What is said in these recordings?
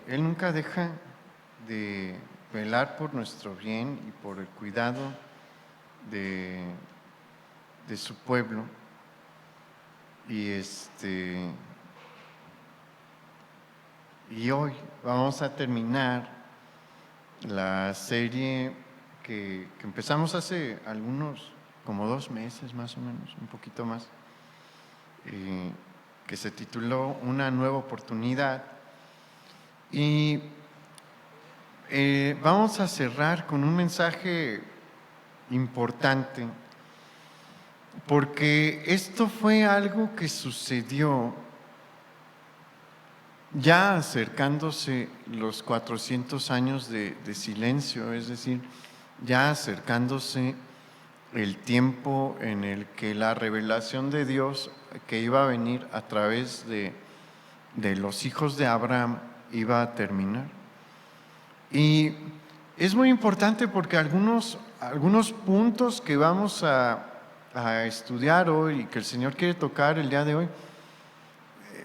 Él nunca deja de velar por nuestro bien y por el cuidado de, de su pueblo. Y hoy vamos a terminar la serie que empezamos hace como 2 meses más o menos, un poquito más, que se tituló Una nueva oportunidad. Y vamos a cerrar con un mensaje importante, porque esto fue algo que sucedió ya acercándose los 400 años de silencio, es decir, ya acercándose el tiempo en el que la revelación de Dios que iba a venir a través de los hijos de Abraham iba a terminar. Y es muy importante porque algunos puntos que vamos a estudiar hoy y que el Señor quiere tocar el día de hoy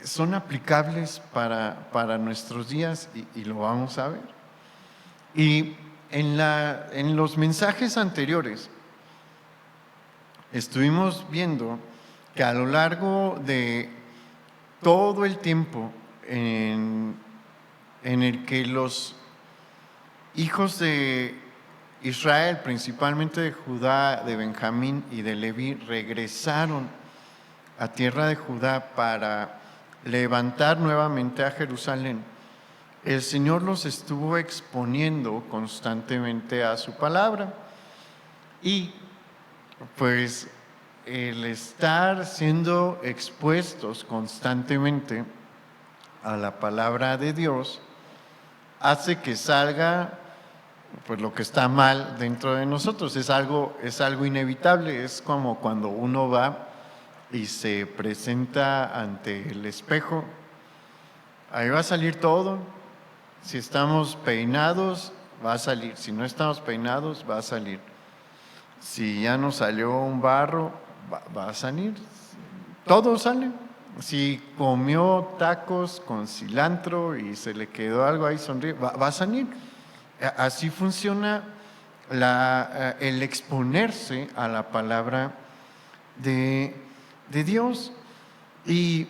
son aplicables para nuestros días y lo vamos a ver. Y en los mensajes anteriores estuvimos viendo que a lo largo de todo el tiempo en el que los hijos de Israel, principalmente de Judá, de Benjamín y de Leví, regresaron a tierra de Judá para levantar nuevamente a Jerusalén, el Señor los estuvo exponiendo constantemente a su palabra. Y pues el estar siendo expuestos constantemente a la palabra de Dios hace que salga pues lo que está mal dentro de nosotros. Es algo inevitable. Es como cuando uno va y se presenta ante el espejo. Ahí va a salir todo. Si estamos peinados, va a salir. Si no estamos peinados, va a salir. Si ya nos salió un barro, va a salir. Todo sale. Si comió tacos con cilantro y se le quedó algo ahí, sonríe, va a salir. Así funciona el exponerse a la palabra de Dios. Y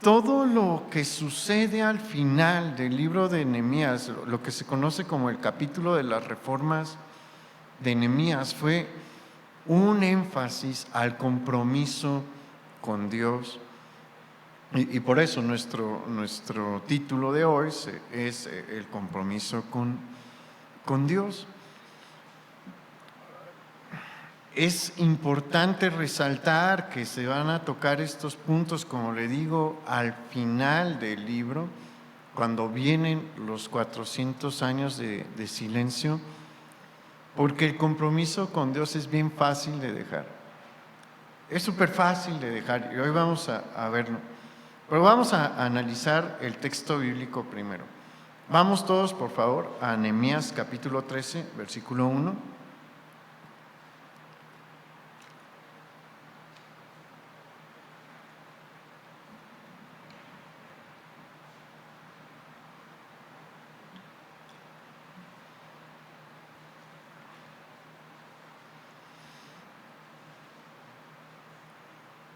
todo lo que sucede al final del libro de Nehemías, lo que se conoce como el capítulo de las reformas de Nehemías, fue un énfasis al compromiso con Dios. Y por eso nuestro título de hoy es el compromiso con Dios. Es importante resaltar que se van a tocar estos puntos, como le digo, al final del libro, cuando vienen los 400 años de silencio, porque el compromiso con Dios es bien fácil de dejar. Es súper fácil de dejar y hoy vamos a verlo. Pero vamos a analizar el texto bíblico primero. Vamos todos, por favor, a Nehemías capítulo 13, versículo 1.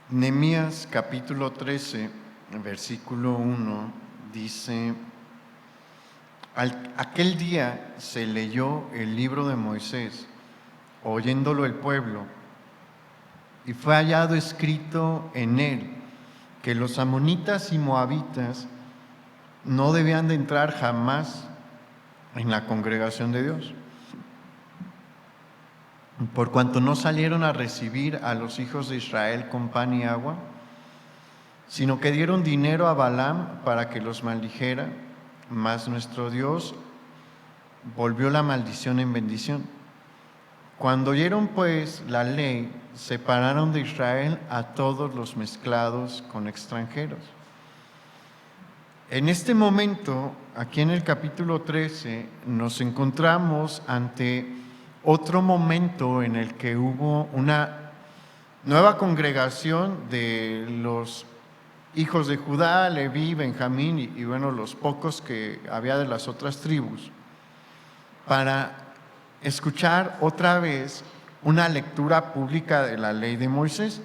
Nehemías capítulo 13, versículo 1 dice: Aquel día se leyó el libro de Moisés, oyéndolo el pueblo, y fue hallado escrito en él que los amonitas y moabitas no debían de entrar jamás en la congregación de Dios, por cuanto no salieron a recibir a los hijos de Israel con pan y agua, sino que dieron dinero a Balaam para que los maldijera, mas nuestro Dios volvió la maldición en bendición. Cuando oyeron pues la ley, separaron de Israel a todos los mezclados con extranjeros. En este momento, aquí en el capítulo 13, nos encontramos ante otro momento en el que hubo una nueva congregación de los hijos de Judá, Leví, Benjamín y bueno, los pocos que había de las otras tribus, para escuchar otra vez una lectura pública de la ley de Moisés.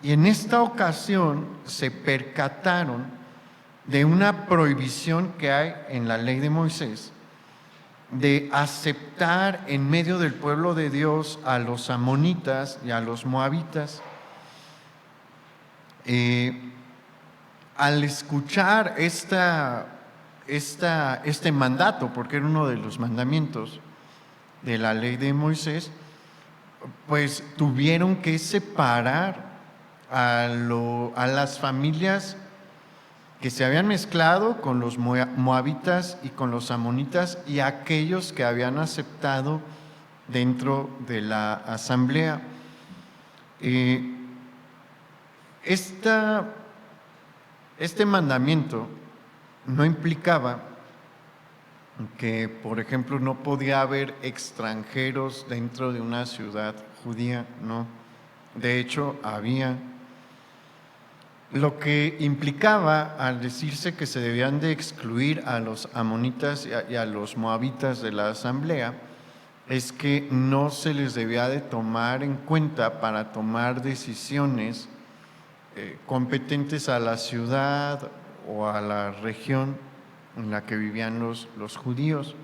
Y en esta ocasión se percataron de una prohibición que hay en la ley de Moisés de aceptar en medio del pueblo de Dios a los amonitas y a los moabitas. Al escuchar este mandato, porque era uno de los mandamientos de la ley de Moisés, pues tuvieron que separar a las familias que se habían mezclado con los moabitas y con los amonitas y aquellos que habían aceptado dentro de la asamblea. Este mandamiento no implicaba que, por ejemplo, no podía haber extranjeros dentro de una ciudad judía, no. De hecho, había. Lo que implicaba, al decirse que se debían de excluir a los amonitas y a los moabitas de la asamblea, es que no se les debía de tomar en cuenta para tomar decisiones competentes a la ciudad o a la región en la que vivían los judíos.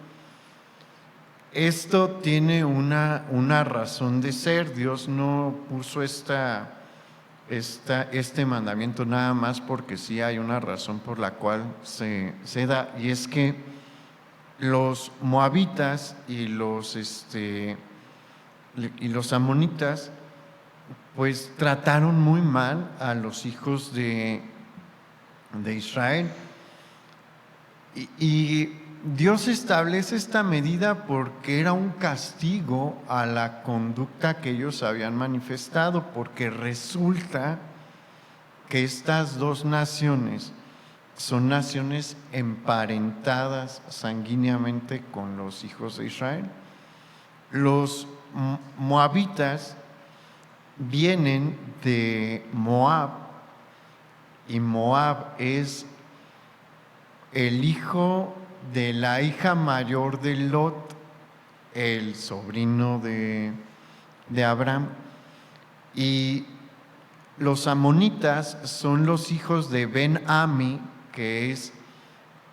Esto tiene una razón de ser. Dios no puso este mandamiento nada más porque sí, hay una razón por la cual se da, y es que los moabitas y los amonitas pues trataron muy mal a los hijos de Israel, y Dios establece esta medida porque era un castigo a la conducta que ellos habían manifestado, porque resulta que estas dos naciones son naciones emparentadas sanguíneamente con los hijos de Israel. Los moabitas vienen de Moab, y Moab es el hijo de la hija mayor de Lot, el sobrino de Abraham. Y los amonitas son los hijos de Ben-Ami, que es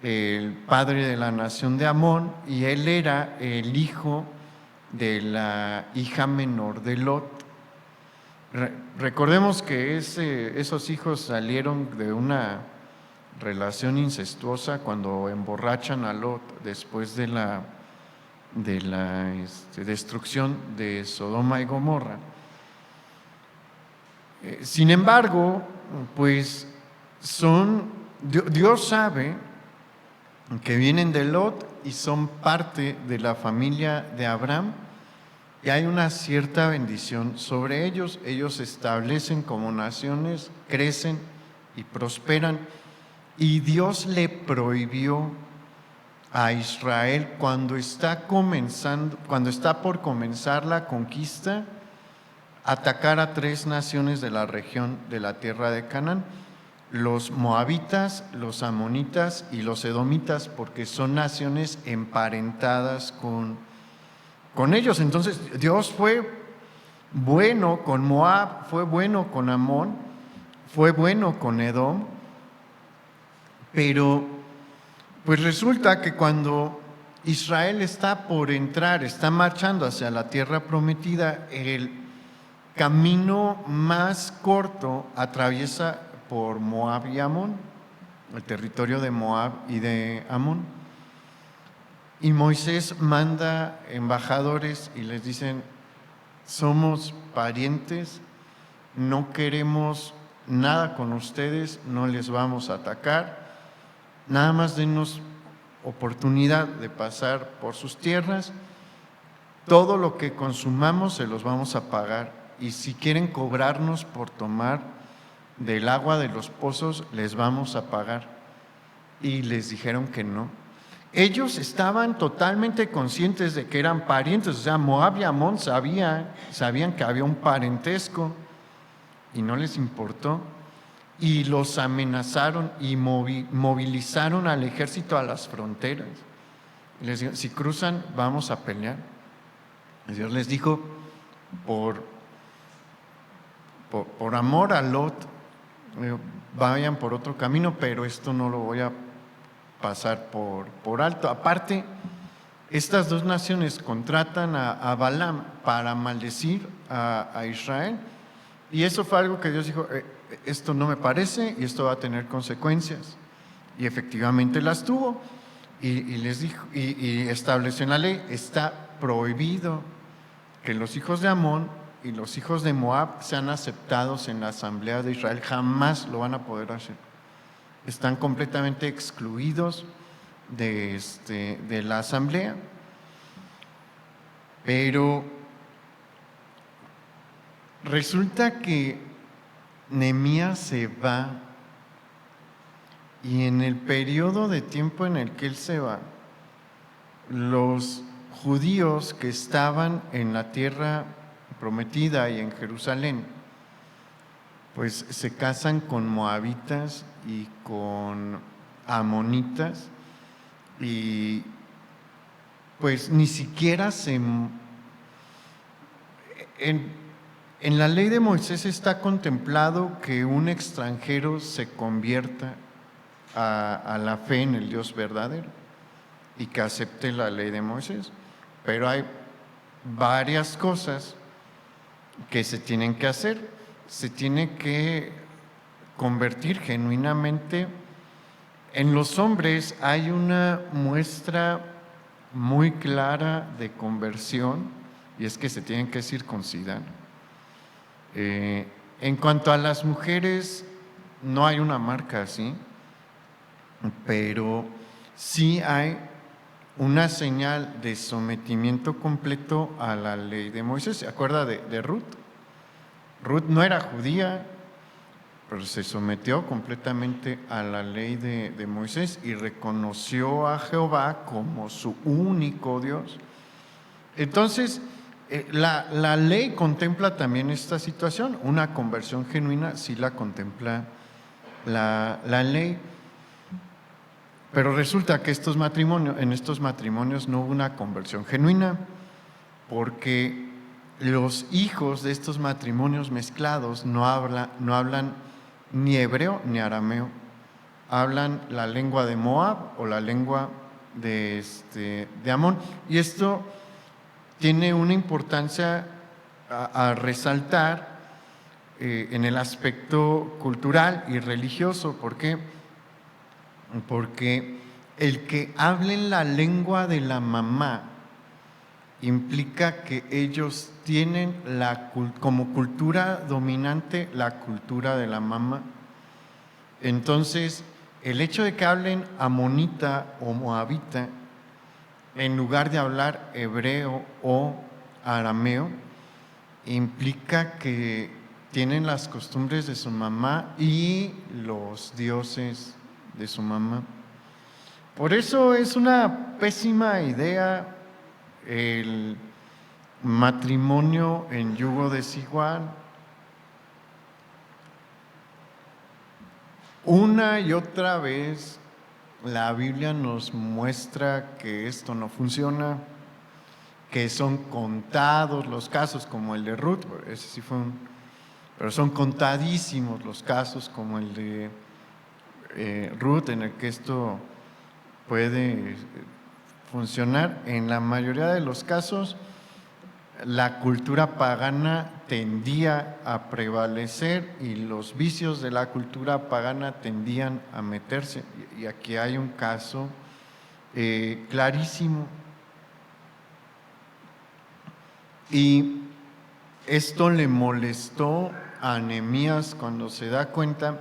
el padre de la nación de Amón, y él era el hijo de la hija menor de Lot. Recordemos que esos hijos salieron de una relación incestuosa cuando emborrachan a Lot después de la destrucción de Sodoma y Gomorra. Sin embargo, pues Dios sabe que vienen de Lot y son parte de la familia de Abraham, y hay una cierta bendición sobre ellos. Ellos se establecen como naciones, crecen y prosperan. Y Dios le prohibió a Israel, cuando está por comenzar la conquista, atacar a 3 naciones de la región de la tierra de Canaán: los moabitas, los amonitas y los edomitas, porque son naciones emparentadas con ellos. Entonces Dios fue bueno con Moab, fue bueno con Amón, fue bueno con Edom. Pero pues resulta que cuando Israel está por entrar, está marchando hacia la tierra prometida, el camino más corto atraviesa por Moab y Amón, el territorio de Moab y de Amón. Y Moisés manda embajadores y les dicen: somos parientes, no queremos nada con ustedes, no les vamos a atacar. Nada más denos oportunidad de pasar por sus tierras. Todo lo que consumamos se los vamos a pagar, y si quieren cobrarnos por tomar del agua de los pozos, les vamos a pagar. Y les dijeron que no. Ellos estaban totalmente conscientes de que eran parientes, o sea, Moab y Amón sabían que había un parentesco, y no les importó. y los amenazaron y movilizaron al ejército a las fronteras. Y les dijo, si cruzan, vamos a pelear. Y Dios les dijo, por amor a Lot, vayan por otro camino, pero esto no lo voy a pasar por alto. Aparte, estas dos naciones contratan a Balaam para maldecir a Israel, y eso fue algo que Dios dijo, esto no me parece y esto va a tener consecuencias. Y efectivamente las tuvo, y les dijo, y estableció en la ley, está prohibido que los hijos de Amón y los hijos de Moab sean aceptados en la asamblea de Israel, jamás lo van a poder hacer. Están completamente excluidos de la asamblea. Pero resulta que Nehemías se va, y en el periodo de tiempo en el que él se va, los judíos que estaban en la tierra prometida y en Jerusalén, pues se casan con moabitas y con amonitas, y pues ni siquiera en la ley de Moisés está contemplado que un extranjero se convierta a la fe en el Dios verdadero y que acepte la ley de Moisés, pero hay varias cosas que se tienen que hacer. Se tiene que convertir genuinamente. En los hombres hay una muestra muy clara de conversión, y es que se tienen que circuncidar. En cuanto a las mujeres, no hay una marca así, pero sí hay una señal de sometimiento completo a la ley de Moisés. ¿Se acuerda de Ruth? Ruth no era judía, pero se sometió completamente a la ley de Moisés y reconoció a Jehová como su único Dios. Entonces, la ley contempla también esta situación. Una conversión genuina sí la contempla la ley. Pero resulta que en estos matrimonios no hubo una conversión genuina, porque los hijos de estos matrimonios mezclados no hablan ni hebreo ni arameo, hablan la lengua de Moab o la lengua de Amón. Y esto tiene una importancia a resaltar en el aspecto cultural y religioso. ¿Por qué? Porque el que hablen la lengua de la mamá implica que ellos tienen como cultura dominante la cultura de la mamá. Entonces, el hecho de que hablen amonita o moabita en lugar de hablar hebreo o arameo, implica que tienen las costumbres de su mamá y los dioses de su mamá. Por eso es una pésima idea el matrimonio en yugo desigual. Una y otra vez la Biblia nos muestra que esto no funciona, que son contados los casos como el de Ruth, ese sí fue pero son contadísimos los casos como el de Ruth en el que esto puede funcionar. En la mayoría de los casos, la cultura pagana tendía a prevalecer y los vicios de la cultura pagana tendían a meterse. Y aquí hay un caso clarísimo. Y esto le molestó a Nehemías cuando se da cuenta.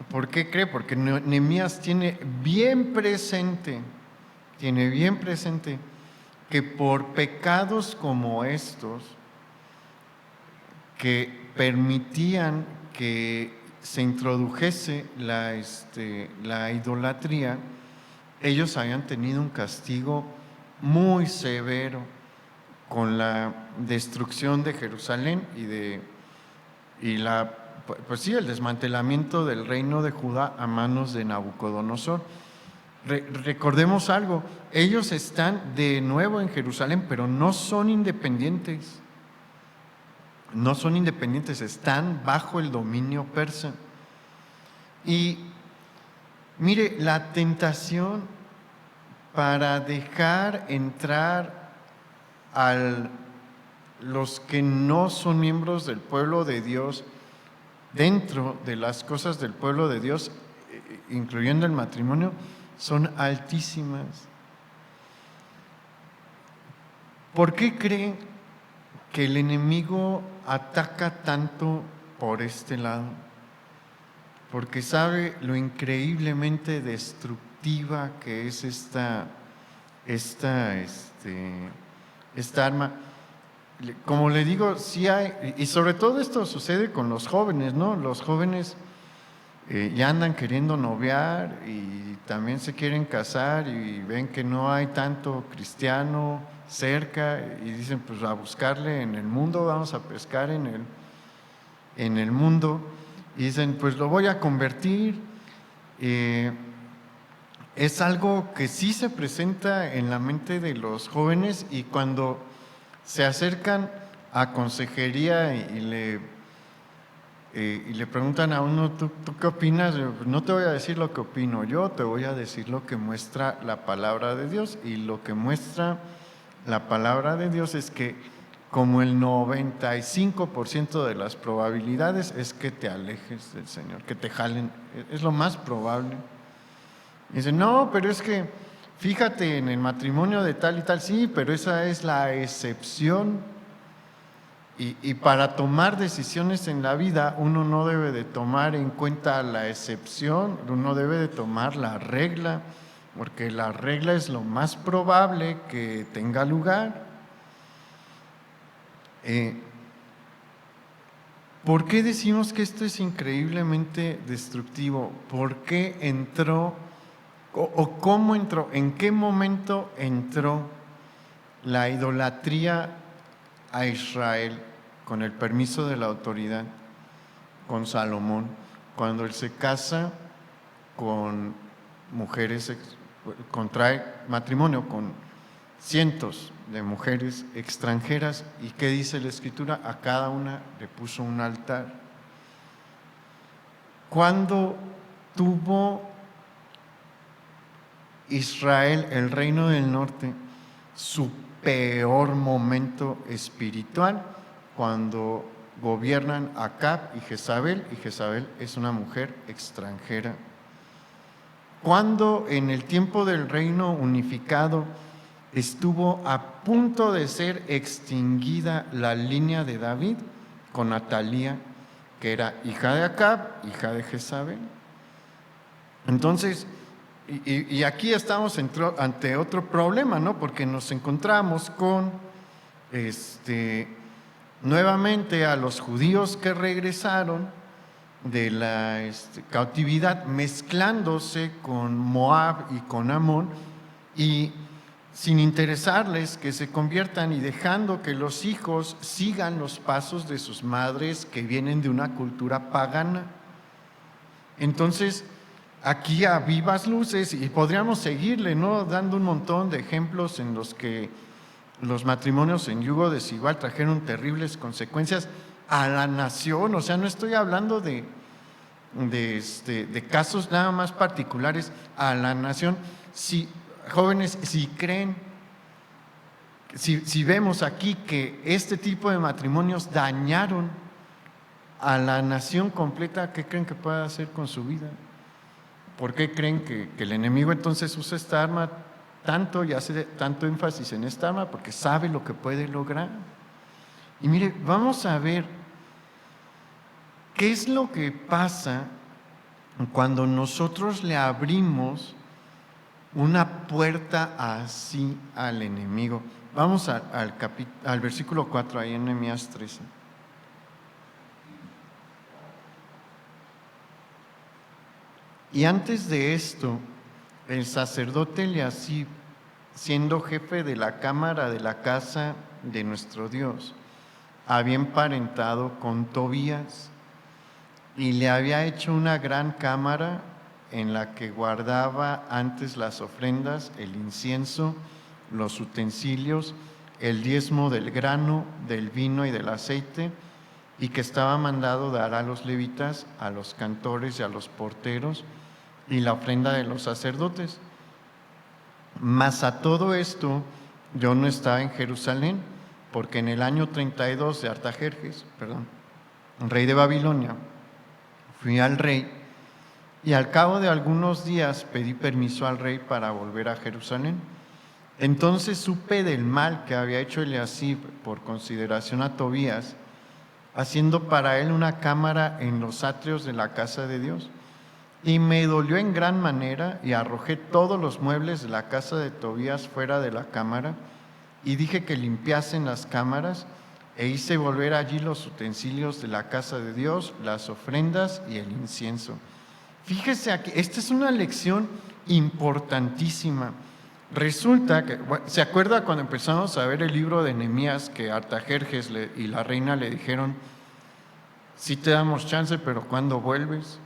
¿Por qué cree? Porque Nehemías tiene bien presente que por pecados como estos, que permitían que se introdujese la idolatría, ellos habían tenido un castigo muy severo con la destrucción de Jerusalén y la pues sí, el desmantelamiento del reino de Judá a manos de Nabucodonosor. Recordemos algo, ellos están de nuevo en Jerusalén, pero no son independientes. No son independientes, están bajo el dominio persa. Y mire, la tentación para dejar entrar a los que no son miembros del pueblo de Dios dentro de las cosas del pueblo de Dios, incluyendo el matrimonio, son altísimas. ¿Por qué creen que el enemigo ataca tanto por este lado? Porque sabe lo increíblemente destructiva que es esta arma. Como le digo, sí hay, y sobre todo esto sucede con los jóvenes, ¿no? Los jóvenes ya andan queriendo noviar y también se quieren casar y ven que no hay tanto cristiano cerca y dicen, pues a buscarle en el mundo, vamos a pescar en el mundo, y dicen, pues lo voy a convertir. Es algo que sí se presenta en la mente de los jóvenes, y cuando se acercan a consejería y le preguntan a uno, ¿tú qué opinas? No te voy a decir lo que opino yo, te voy a decir lo que muestra la palabra de Dios. Y lo que muestra la palabra de Dios es que como el 95% de las probabilidades es que te alejes del Señor, que te jalen, es lo más probable. Y dicen, no, pero es que fíjate en el matrimonio de tal y tal, sí, pero esa es la excepción. Y para tomar decisiones en la vida, uno no debe de tomar en cuenta la excepción, uno debe de tomar la regla, porque la regla es lo más probable que tenga lugar. ¿Por qué decimos que esto es increíblemente destructivo? ¿Por qué entró o cómo entró? ¿En qué momento entró la idolatría a Israel con el permiso de la autoridad? Con Salomón, cuando él se casa con mujeres, contrae matrimonio con cientos de mujeres extranjeras. ¿Y qué dice la Escritura? A cada una le puso un altar. Cuando tuvo Israel, el reino del norte, su peor momento espiritual, cuando gobiernan Acab y Jezabel es una mujer extranjera. Cuando en el tiempo del reino unificado estuvo a punto de ser extinguida la línea de David con Atalía, que era hija de Acab, hija de Jezabel. Entonces, y aquí estamos ante otro problema, ¿no? Porque nos encontramos con nuevamente a los judíos que regresaron de la cautividad, mezclándose con Moab y con Amón, y sin interesarles que se conviertan y dejando que los hijos sigan los pasos de sus madres que vienen de una cultura pagana. Entonces, aquí a vivas luces, y podríamos seguirle, ¿no?, dando un montón de ejemplos en los que los matrimonios en yugo desigual trajeron terribles consecuencias a la nación. O sea, no estoy hablando de casos nada más particulares, a la nación. Si, jóvenes, si creen, si vemos aquí que este tipo de matrimonios dañaron a la nación completa, ¿qué creen que puede hacer con su vida? ¿Por qué creen que el enemigo entonces usa esta arma tanto y hace tanto énfasis en esta arma? Porque sabe lo que puede lograr. Y mire, vamos a ver qué es lo que pasa cuando nosotros le abrimos una puerta así al enemigo. Vamos al versículo 4, ahí en Nehemías 13. Y antes de esto, el sacerdote Eliasib, siendo jefe de la cámara de la casa de nuestro Dios, había emparentado con Tobías, y le había hecho una gran cámara en la que guardaba antes las ofrendas, el incienso, los utensilios, el diezmo del grano, del vino y del aceite, y que estaba mandado dar a los levitas, a los cantores y a los porteros, y la ofrenda de los sacerdotes. Mas a todo esto yo no estaba en Jerusalén, porque en el año 32 de Artajerjes, rey de Babilonia, fui al rey, y al cabo de algunos días pedí permiso al rey para volver a Jerusalén. Entonces supe del mal que había hecho Eliasib por consideración a Tobías, haciendo para él una cámara en los atrios de la casa de Dios. Y me dolió en gran manera, y arrojé todos los muebles de la casa de Tobías fuera de la cámara, y dije que limpiasen las cámaras, e hice volver allí los utensilios de la casa de Dios, las ofrendas y el incienso. Fíjese aquí, esta es una lección importantísima. Resulta que, ¿se acuerda cuando empezamos a ver el libro de Nehemías que Artajerjes y la reina le dijeron, sí te damos chance, pero ¿cuándo vuelves?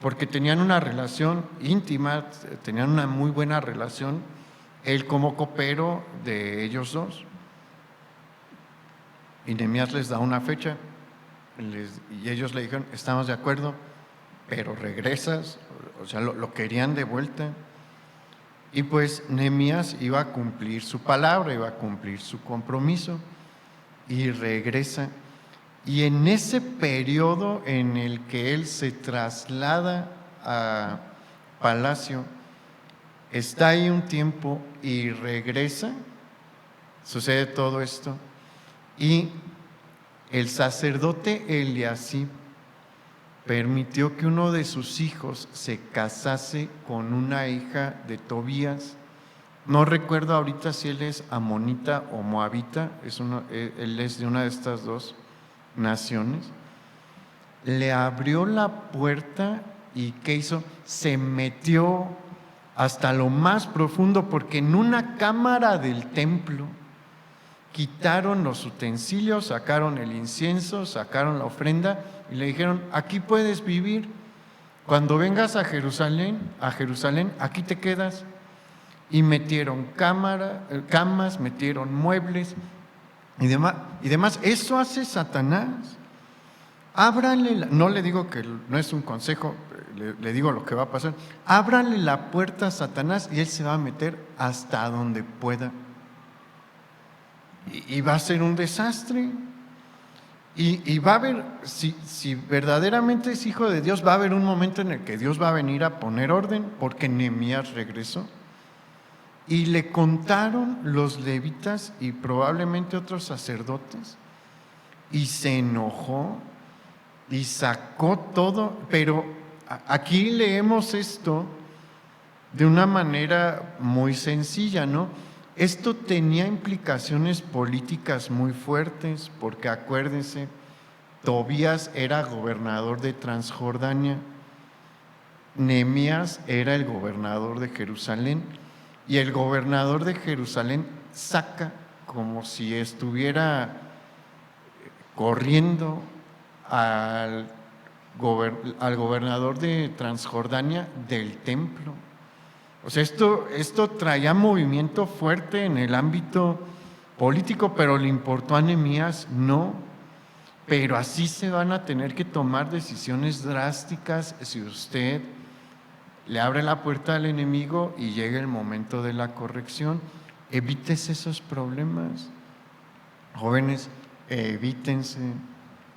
Porque tenían una relación íntima, tenían una muy buena relación, él como copero de ellos dos. Y Nehemías les da una fecha, y ellos le dijeron, estamos de acuerdo, pero regresas, o sea, lo querían de vuelta. Y pues Nehemías iba a cumplir su palabra, iba a cumplir su compromiso, y regresa. Y en ese periodo en el que él se traslada a palacio, está ahí un tiempo y regresa, sucede todo esto, y el sacerdote Eliasib permitió que uno de sus hijos se casase con una hija de Tobías. No recuerdo ahorita si él es amonita o moabita, él es de una de estas dos naciones. Le abrió la puerta y ¿qué hizo? Se metió hasta lo más profundo, porque en una cámara del templo quitaron los utensilios, sacaron el incienso, sacaron la ofrenda y le dijeron, aquí puedes vivir, cuando vengas a Jerusalén, aquí te quedas. Y metieron camas, metieron muebles y demás. Eso hace Satanás. Ábranle, no le digo que no es un consejo, le digo lo que va a pasar. Ábranle la puerta a Satanás y él se va a meter hasta donde pueda. Y va a ser un desastre. Y va a haber, si verdaderamente es hijo de Dios, va a haber un momento en el que Dios va a venir a poner orden, porque Nehemías regresó. Y le contaron los levitas y probablemente otros sacerdotes, y se enojó y sacó todo. Pero aquí leemos esto de una manera muy sencilla, ¿no? Esto tenía implicaciones políticas muy fuertes, porque acuérdense, Tobías era gobernador de Transjordania, Nehemías era el gobernador de Jerusalén, y el gobernador de Jerusalén saca, como si estuviera corriendo al gobernador de Transjordania del templo. O sea, esto traía movimiento fuerte en el ámbito político, pero le importó a Nehemías, no. Pero así se van a tener que tomar decisiones drásticas si usted le abre la puerta al enemigo y llega el momento de la corrección. Evítense esos problemas. Jóvenes, evítense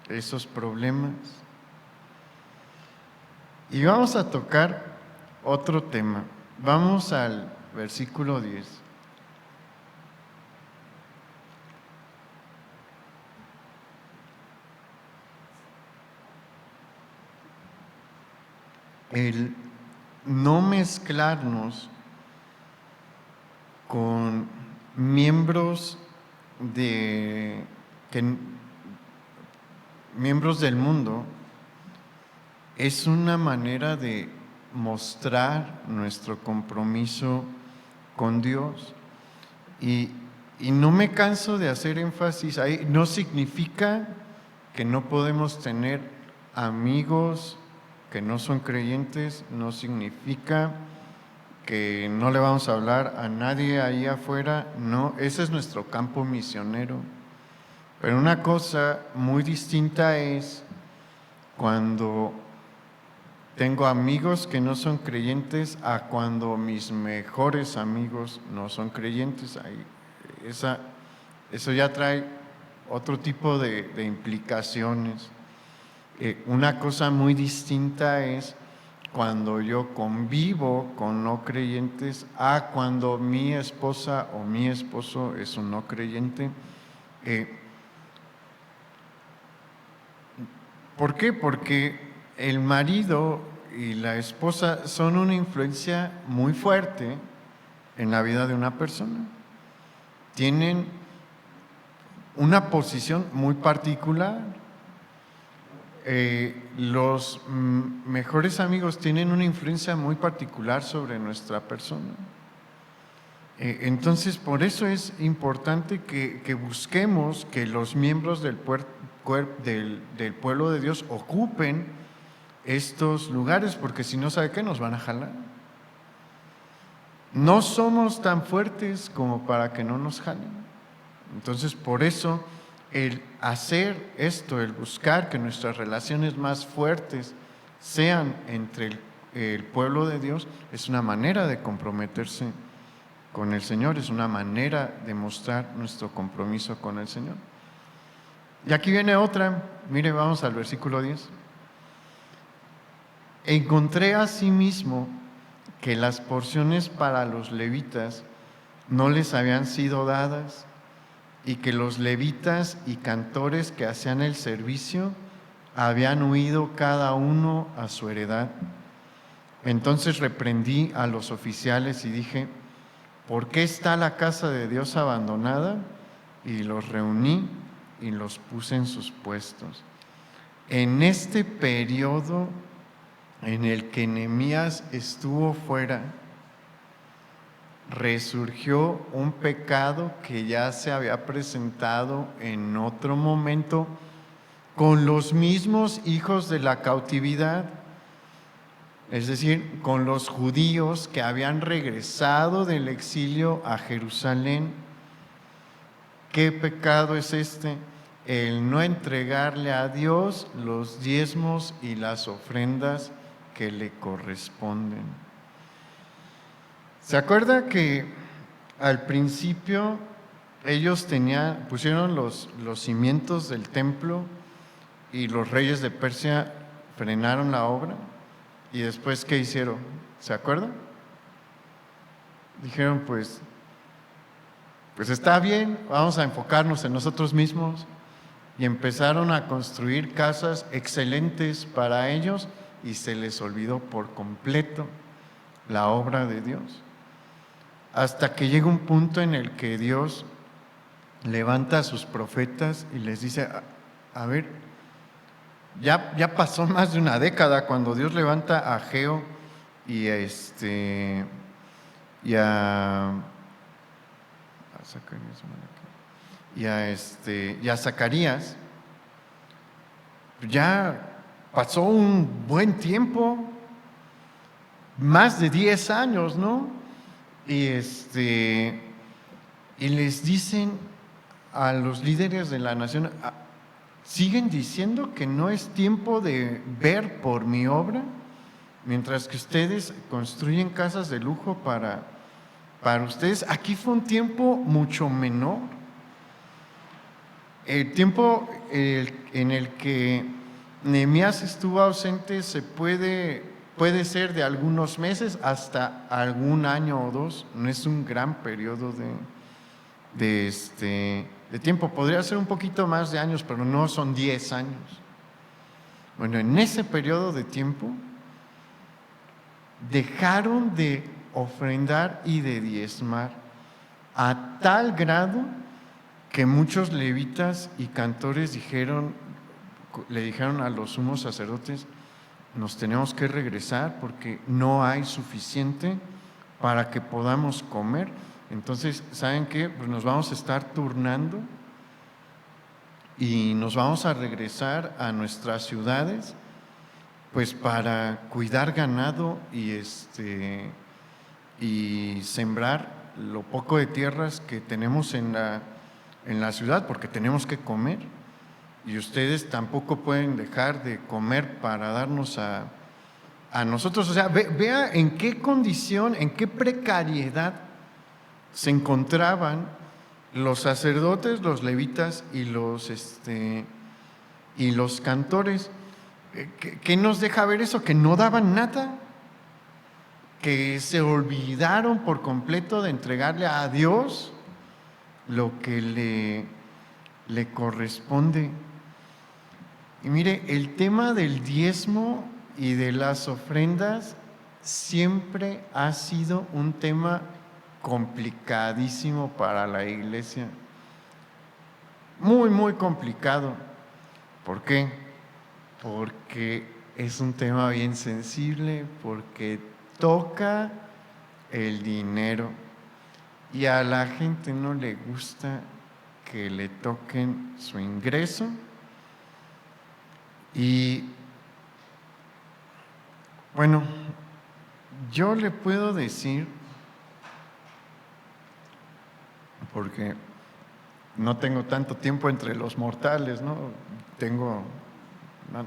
esos problemas. Y vamos a tocar otro tema. Vamos al versículo 10. El no mezclarnos con miembros del mundo es una manera de mostrar nuestro compromiso con Dios. Y no me canso de hacer énfasis ahí. No significa que no podemos tener amigos que no son creyentes no significa que no le vamos a hablar a nadie ahí afuera. No, ese es nuestro campo misionero. Pero una cosa muy distinta es cuando tengo amigos que no son creyentes a cuando mis mejores amigos no son creyentes. Eso ya trae otro tipo de implicaciones. Una cosa muy distinta es cuando yo convivo con no creyentes a cuando mi esposa o mi esposo es un no creyente. ¿Por qué? Porque el marido y la esposa son una influencia muy fuerte en la vida de una persona. Tienen una posición muy particular. Los mejores amigos tienen una influencia muy particular sobre nuestra persona. Entonces, por eso es importante que busquemos que los miembros del pueblo de Dios ocupen estos lugares, porque si no, ¿sabe qué? Nos van a jalar. No somos tan fuertes como para que no nos jalen. Entonces, por eso, el hacer esto, el buscar que nuestras relaciones más fuertes sean entre el pueblo de Dios, es una manera de comprometerse con el Señor, es una manera de mostrar nuestro compromiso con el Señor. Y aquí viene otra, mire, vamos al versículo 10. Encontré asimismo que las porciones para los levitas no les habían sido dadas, y que los levitas y cantores que hacían el servicio habían huido cada uno a su heredad. Entonces reprendí a los oficiales y dije: ¿por qué está la casa de Dios abandonada? Y los reuní y los puse en sus puestos. En este periodo en el que Nehemías estuvo fuera, resurgió un pecado que ya se había presentado en otro momento con los mismos hijos de la cautividad, es decir, con los judíos que habían regresado del exilio a Jerusalén. ¿Qué pecado es este? El no entregarle a Dios los diezmos y las ofrendas que le corresponden. ¿Se acuerda que al principio ellos pusieron los cimientos del templo y los reyes de Persia frenaron la obra? ¿Y después qué hicieron? ¿Se acuerda? Dijeron, pues está bien, vamos a enfocarnos en nosotros mismos, y empezaron a construir casas excelentes para ellos y se les olvidó por completo la obra de Dios. Hasta que llega un punto en el que Dios levanta a sus profetas y les dice: a ver, ya pasó más de una década cuando Dios levanta a Ageo y a Zacarías. Ya pasó un buen tiempo, más de 10 años, ¿no? Y les dicen a los líderes de la nación: siguen diciendo que no es tiempo de ver por mi obra, mientras que ustedes construyen casas de lujo para ustedes. Aquí fue un tiempo mucho menor. El tiempo en el que Nehemías estuvo ausente puede ser de algunos meses hasta algún año o dos. No es un gran periodo de tiempo. Podría ser un poquito más de años, pero no son 10 años. Bueno, en ese periodo de tiempo dejaron de ofrendar y de diezmar a tal grado que muchos levitas y cantores le dijeron a los sumos sacerdotes: nos tenemos que regresar porque no hay suficiente para que podamos comer. Entonces, ¿saben qué? Pues nos vamos a estar turnando y nos vamos a regresar a nuestras ciudades pues para cuidar ganado y sembrar lo poco de tierras que tenemos en la ciudad, porque tenemos que comer, y ustedes tampoco pueden dejar de comer para darnos a nosotros. O sea, vea en qué condición, en qué precariedad se encontraban los sacerdotes, los levitas y los cantores. ¿Qué nos deja ver eso? Que no daban nada, que se olvidaron por completo de entregarle a Dios lo que le corresponde. Y mire, el tema del diezmo y de las ofrendas siempre ha sido un tema complicadísimo para la iglesia. Muy, muy complicado. ¿Por qué? Porque es un tema bien sensible, porque toca el dinero y a la gente no le gusta que le toquen su ingreso. Y bueno, yo le puedo decir, porque no tengo tanto tiempo entre los mortales, ¿no?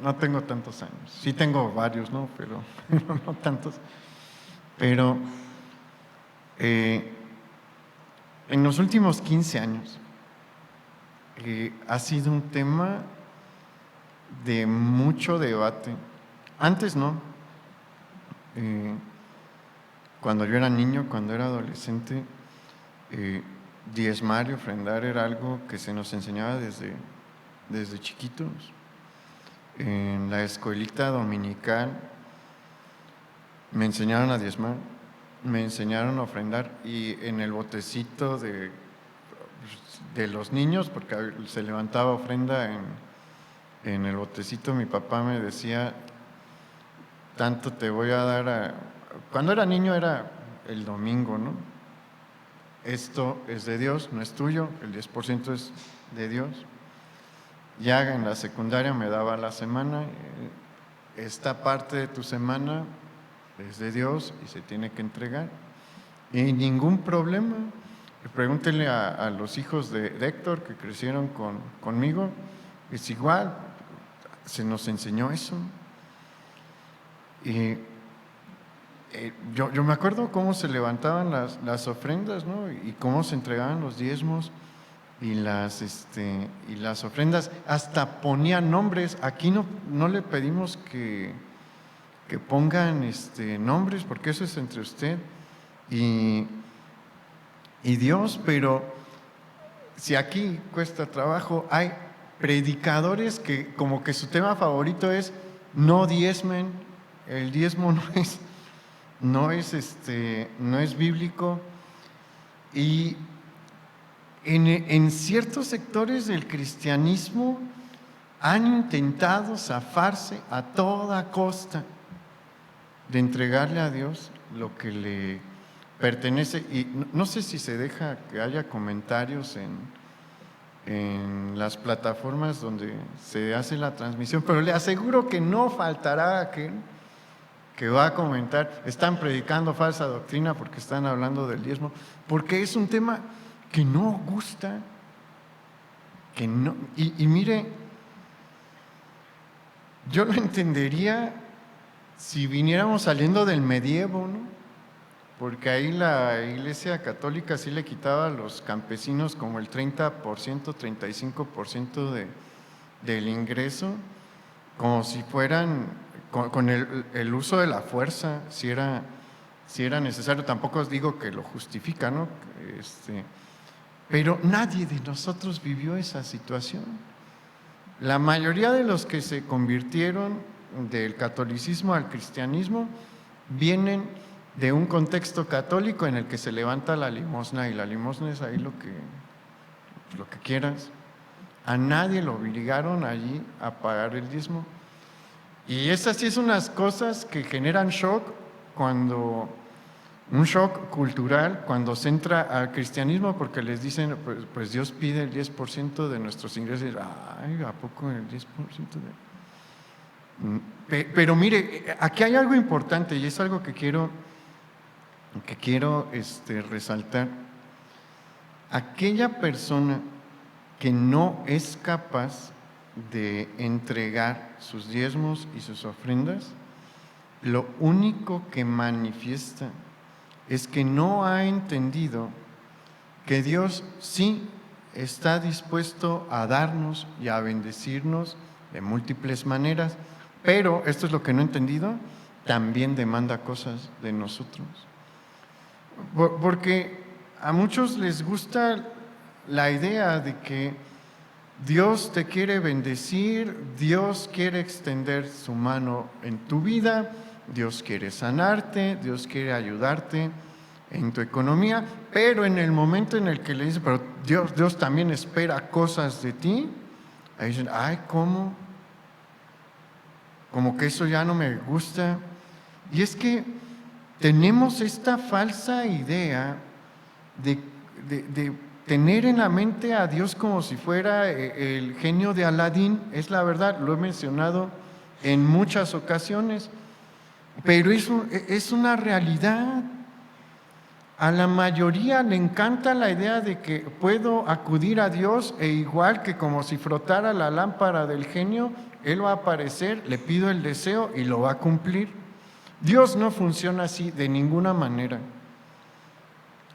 No tengo tantos años. Sí tengo varios, ¿no? Pero no tantos. Pero en los últimos 15 años ha sido un tema de mucho debate. Antes no. Cuando yo era niño, cuando era adolescente, diezmar y ofrendar era algo que se nos enseñaba desde chiquitos. En la escuelita dominical me enseñaron a diezmar, me enseñaron a ofrendar, y en el botecito de los niños, porque se levantaba ofrenda en el botecito, mi papá me decía: tanto te voy a dar Cuando era niño era el domingo, ¿no? Esto es de Dios, no es tuyo, el 10% es de Dios. Ya en la secundaria me daba la semana: esta parte de tu semana es de Dios y se tiene que entregar. Y ningún problema. Pregúntenle a los hijos de Héctor, que crecieron conmigo, es igual, se nos enseñó eso. Y yo me acuerdo cómo se levantaban las ofrendas, ¿no? Y cómo se entregaban los diezmos y las ofrendas. Hasta ponían nombres. Aquí no le pedimos que pongan nombres, porque eso es entre usted y Dios. Pero si aquí cuesta trabajo, hay predicadores que como que su tema favorito es: no diezmen, el diezmo no es bíblico. Y en ciertos sectores del cristianismo han intentado zafarse a toda costa de entregarle a Dios lo que le pertenece. Y no sé si se deja que haya comentarios en las plataformas donde se hace la transmisión, pero le aseguro que no faltará aquel que va a comentar: están predicando falsa doctrina porque están hablando del diezmo, porque es un tema que no gusta, que no. Y mire, yo lo entendería si viniéramos saliendo del medievo, ¿no? Porque ahí la Iglesia Católica sí le quitaba a los campesinos como el 30%, 35% del ingreso, como si fueran con el uso de la fuerza, si era necesario. Tampoco os digo que lo justifica, ¿no? Pero nadie de nosotros vivió esa situación. La mayoría de los que se convirtieron del catolicismo al cristianismo vienen de un contexto católico en el que se levanta la limosna, y la limosna es ahí lo que quieras. A nadie lo obligaron allí a pagar el diezmo. Y esas sí son unas cosas que generan shock, un shock cultural, cuando se entra al cristianismo, porque les dicen: pues Dios pide el 10% de nuestros ingresos. Ay, ¿a poco el 10%? Pero mire, aquí hay algo importante y es algo que quiero resaltar. Aquella persona que no es capaz de entregar sus diezmos y sus ofrendas, lo único que manifiesta es que no ha entendido que Dios sí está dispuesto a darnos y a bendecirnos de múltiples maneras, pero esto es lo que no he entendido, también demanda cosas de nosotros. Porque a muchos les gusta la idea de que Dios te quiere bendecir, Dios quiere extender su mano en tu vida, Dios quiere sanarte, Dios quiere ayudarte en tu economía, pero en el momento en el que le dices, pero Dios también espera cosas de ti, ahí dicen, ay, ¿cómo? Como que eso ya no me gusta. Y es que tenemos esta falsa idea de tener en la mente a Dios como si fuera el genio de Aladín. Es la verdad, lo he mencionado en muchas ocasiones, pero eso es una realidad. A la mayoría le encanta la idea de que puedo acudir a Dios e igual que como si frotara la lámpara del genio, Él va a aparecer, le pido el deseo y lo va a cumplir. Dios no funciona así de ninguna manera.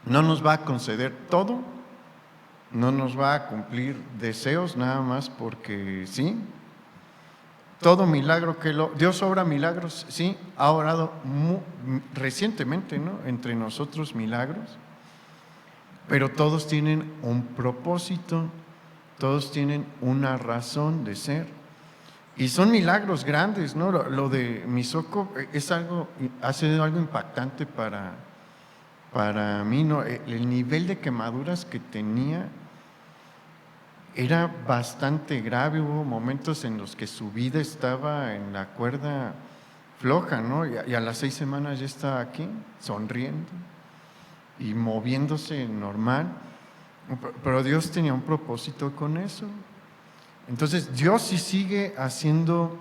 No nos va a conceder todo, no nos va a cumplir deseos nada más porque sí. Todo milagro Dios obra milagros, sí, ha orado recientemente, ¿no? Entre nosotros milagros, pero todos tienen un propósito, todos tienen una razón de ser. Y son milagros grandes, ¿no? Lo de Misoko ha sido algo impactante para mí, ¿no? El nivel de quemaduras que tenía era bastante grave. Hubo momentos en los que su vida estaba en la cuerda floja, ¿no? Y a las 6 semanas ya estaba aquí, sonriendo y moviéndose normal. Pero Dios tenía un propósito con eso. Entonces Dios sí sigue haciendo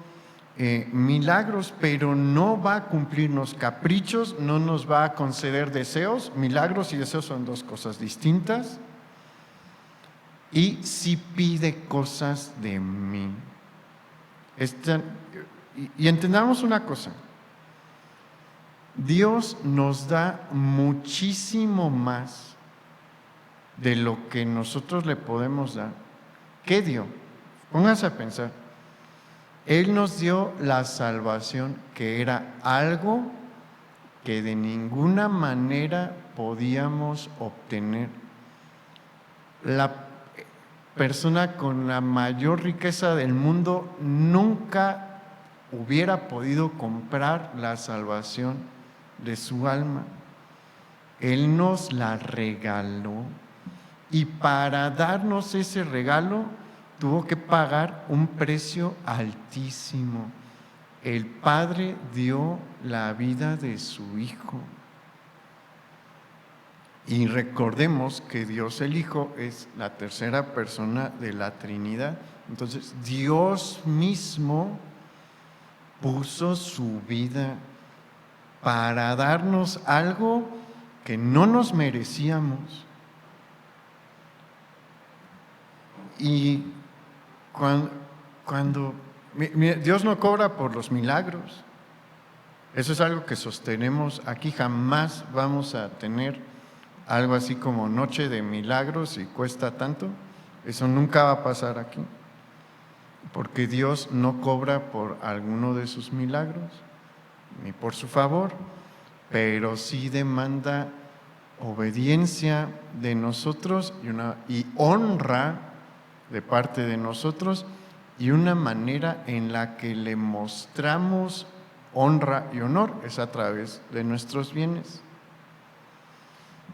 milagros, pero no va a cumplirnos caprichos, no nos va a conceder deseos. Milagros y deseos son dos cosas distintas. Y si pide cosas de mí. Y entendamos una cosa, Dios nos da muchísimo más de lo que nosotros le podemos dar. ¿Qué dio? Pónganse a pensar. Él nos dio la salvación, que era algo que de ninguna manera podíamos obtener. La persona con la mayor riqueza del mundo nunca hubiera podido comprar la salvación de su alma. Él nos la regaló y para darnos ese regalo tuvo que pagar un precio altísimo. El Padre dio la vida de su Hijo. Y recordemos que Dios el Hijo es la tercera persona de la Trinidad. Entonces, Dios mismo puso su vida para darnos algo que no nos merecíamos. Y cuando Dios no cobra por los milagros, eso es algo que sostenemos aquí. Jamás vamos a tener algo así como noche de milagros y cuesta tanto. Eso nunca va a pasar aquí, porque Dios no cobra por alguno de sus milagros ni por su favor, pero sí demanda obediencia de nosotros y honra de parte de nosotros, y una manera en la que le mostramos honra y honor es a través de nuestros bienes.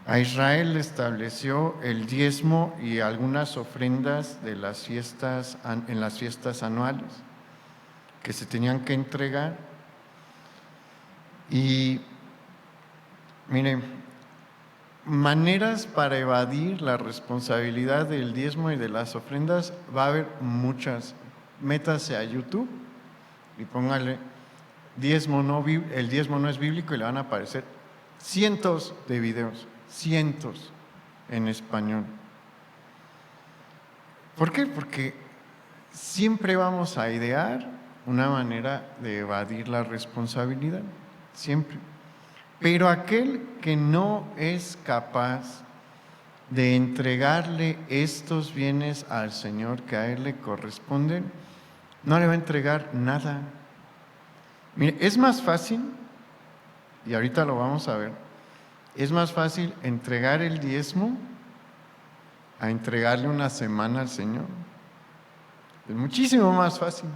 A Israel le estableció el diezmo y algunas ofrendas de las fiestas, en las fiestas anuales que se tenían que entregar. Y miren, maneras para evadir la responsabilidad del diezmo y de las ofrendas va a haber muchas. Métase a YouTube y póngale diezmo el diezmo no es bíblico y le van a aparecer cientos de videos, cientos en español. ¿Por qué? Porque siempre vamos a idear una manera de evadir la responsabilidad, siempre. Pero aquel que no es capaz de entregarle estos bienes al Señor que a Él le corresponden, no le va a entregar nada. Mire, es más fácil, y ahorita lo vamos a ver, es más fácil entregar el diezmo a entregarle una semana al Señor. Es muchísimo más fácil.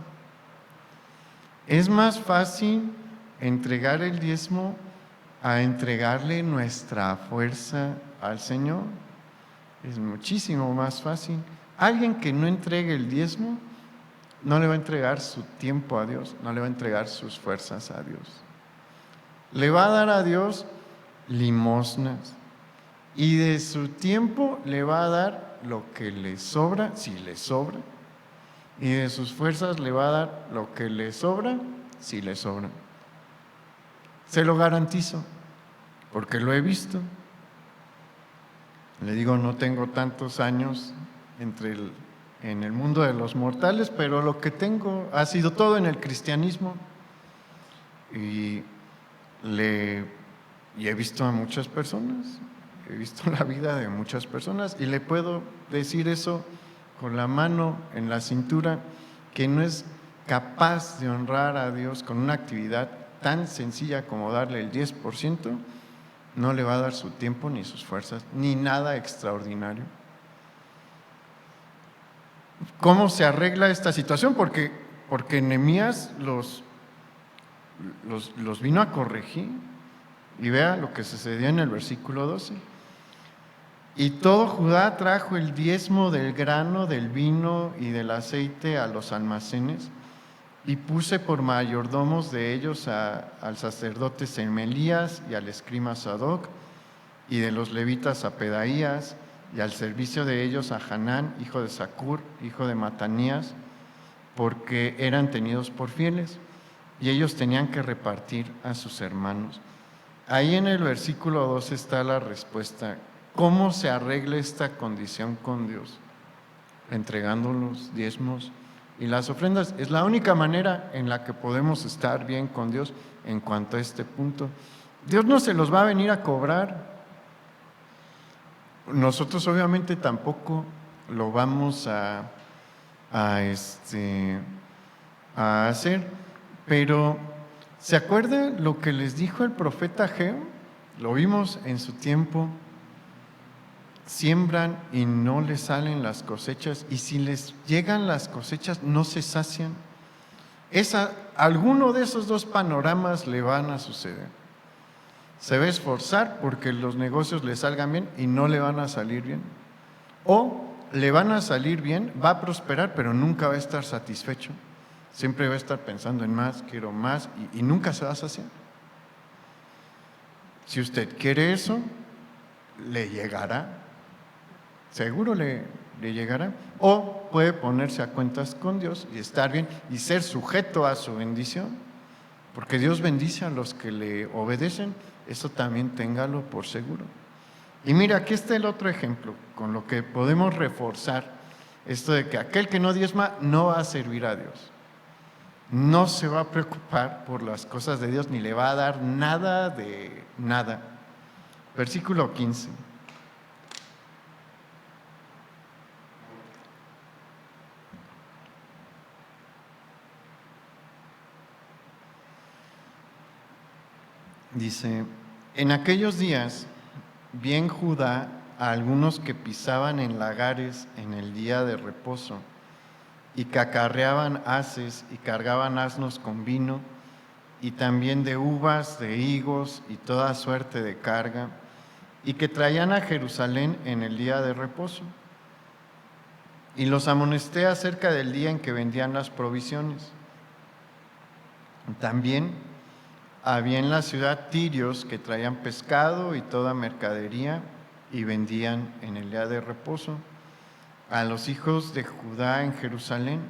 Es más fácil entregar el diezmo a entregarle nuestra fuerza al Señor. Es muchísimo más fácil. Alguien que no entregue el diezmo no le va a entregar su tiempo a Dios, no le va a entregar sus fuerzas a Dios. Le va a dar a Dios limosnas y de su tiempo le va a dar lo que le sobra, si le sobra, y de sus fuerzas le va a dar lo que le sobra, si le sobra. Se lo garantizo, porque lo he visto. Le digo, no tengo tantos años en el mundo de los mortales, pero lo que tengo ha sido todo en el cristianismo. Y he visto a muchas personas, he visto la vida de muchas personas y le puedo decir eso con la mano en la cintura, que no es capaz de honrar a Dios con una actividad tan sencilla como darle el 10%, no le va a dar su tiempo ni sus fuerzas, ni nada extraordinario. ¿Cómo se arregla esta situación? Porque Nehemías los vino a corregir. Y vea lo que sucedió en el versículo 12. Y todo Judá trajo el diezmo del grano, del vino y del aceite a los almacenes, y puse por mayordomos de ellos al sacerdote Semelías y al escriba Sadoc, y de los levitas a Pedaías, y al servicio de ellos a Hanán, hijo de Zacur, hijo de Matanías, porque eran tenidos por fieles, y ellos tenían que repartir a sus hermanos. Ahí en el versículo 2 está la respuesta. ¿Cómo se arregla esta condición con Dios? Entregando los diezmos y las ofrendas. Es la única manera en la que podemos estar bien con Dios en cuanto a este punto. Dios no se los va a venir a cobrar. Nosotros obviamente tampoco lo vamos a hacer, pero ¿se acuerdan lo que les dijo el profeta Ageo? Lo vimos en su tiempo. Siembran y no les salen las cosechas, y si les llegan las cosechas no se sacian. Alguno de esos dos panoramas le van a suceder. Se va a esforzar porque los negocios le salgan bien y no le van a salir bien. O le van a salir bien, va a prosperar, pero nunca va a estar satisfecho. Siempre va a estar pensando en más, quiero más, y nunca se va a saciar. Si usted quiere eso, le llegará. Seguro le llegará. O puede ponerse a cuentas con Dios y estar bien y ser sujeto a su bendición, porque Dios bendice a los que le obedecen. Eso también téngalo por seguro. Y mira, aquí está el otro ejemplo con lo que podemos reforzar esto de que aquel que no diezma no va a servir a Dios, no se va a preocupar por las cosas de Dios, ni le va a dar nada de nada. Versículo 15. Dice, en aquellos días vi en Judá a algunos que pisaban en lagares en el día de reposo, y que acarreaban haces y cargaban asnos con vino, y también de uvas, de higos y toda suerte de carga, y que traían a Jerusalén en el día de reposo. Y los amonesté acerca del día en que vendían las provisiones. También había en la ciudad tirios que traían pescado y toda mercadería y vendían en el día de reposo a los hijos de Judá en Jerusalén.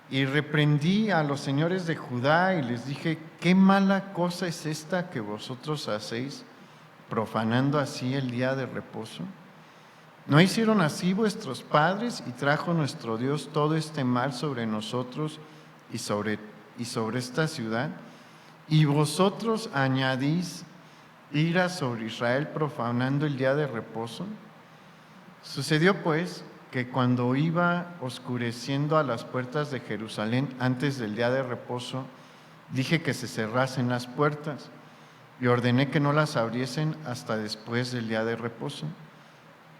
Y reprendí a los señores de Judá y les dije: ¿qué mala cosa es esta que vosotros hacéis, profanando así el día de reposo? ¿No hicieron así vuestros padres y trajo nuestro Dios todo este mal sobre nosotros y sobre esta ciudad? Y vosotros añadís ira sobre Israel, profanando el día de reposo. Sucedió pues que cuando iba oscureciendo a las puertas de Jerusalén antes del día de reposo, dije que se cerrasen las puertas y ordené que no las abriesen hasta después del día de reposo.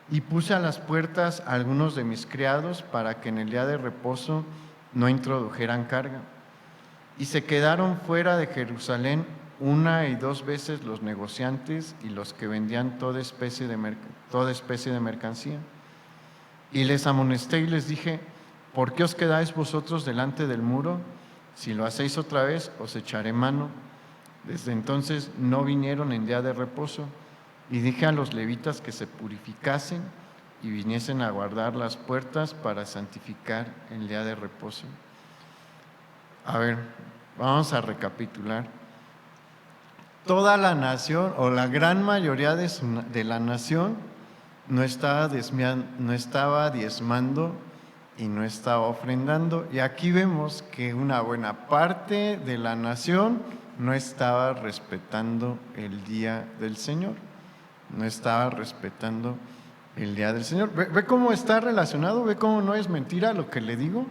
Y puse a las puertas a algunos de mis criados para que en el día de reposo no introdujeran carga. Y se quedaron fuera de Jerusalén 1 y 2 veces los negociantes y los que vendían toda especie de mercancía. Y les amonesté y les dije: ¿por qué os quedáis vosotros delante del muro? Si lo hacéis otra vez, os echaré mano. Desde entonces no vinieron en día de reposo. Y dije a los levitas que se purificasen y viniesen a guardar las puertas para santificar el día de reposo. A ver, vamos a recapitular. Toda la nación, o la gran mayoría de la nación, no estaba diezmando y no estaba ofrendando. Y aquí vemos que una buena parte de la nación no estaba respetando el día del Señor. No estaba respetando el día del Señor. ¿Ve cómo está relacionado? ¿Ve cómo no es mentira lo que le digo?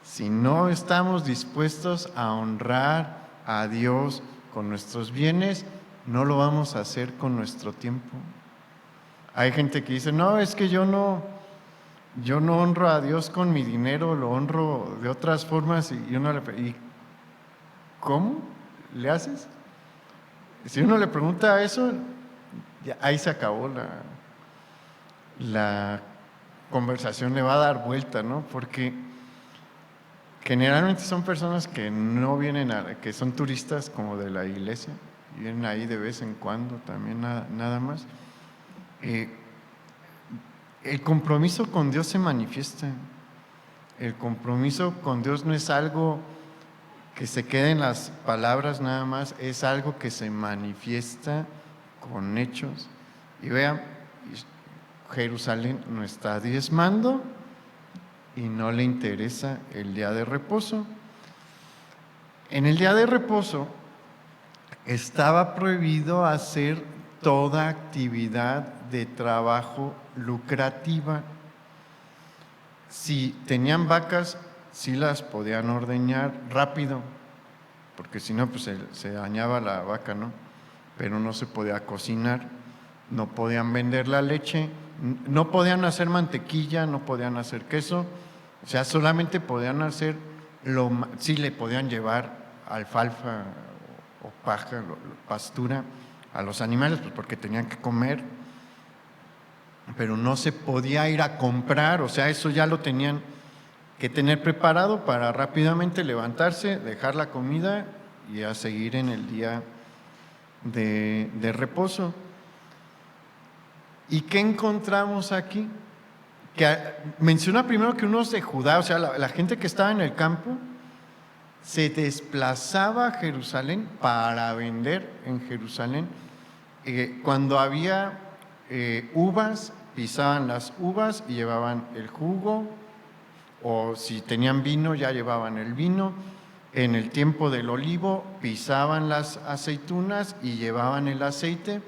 Si no estamos dispuestos a honrar a Dios con nuestros bienes, no lo vamos a hacer con nuestro tiempo. Hay gente que dice: no, es que yo no honro a Dios con mi dinero, lo honro de otras formas. Y uno ¿y cómo le haces? Si uno le pregunta eso, ya ahí se acabó la conversación, le va a dar vuelta, ¿no? Porque generalmente son personas que no vienen, que son turistas como de la iglesia, y vienen ahí de vez en cuando también, nada más. El compromiso con Dios se manifiesta. El compromiso con Dios no es algo que se quede en las palabras nada más, es algo que se manifiesta con hechos. Y vean, Jerusalén no está diezmando y no le interesa el día de reposo. En el día de reposo estaba prohibido hacer toda actividad de trabajo lucrativa. Si tenían vacas, sí las podían ordeñar rápido, porque si no, pues se dañaba la vaca, ¿no? Pero no se podía cocinar, no podían vender la leche, no podían hacer mantequilla, no podían hacer queso, o sea, solamente podían hacer sí le podían llevar alfalfa o paja, pastura a los animales, pues porque tenían que comer, pero no se podía ir a comprar, o sea, eso ya lo tenían que tener preparado para rápidamente levantarse, dejar la comida y a seguir en el día de reposo. ¿Y qué encontramos aquí? Que menciona primero que unos de Judá, o sea, la gente que estaba en el campo, se desplazaba a Jerusalén para vender en Jerusalén. Cuando había uvas, pisaban las uvas y llevaban el jugo, o si tenían vino, ya llevaban el vino. En el tiempo del olivo, pisaban las aceitunas y llevaban el aceite.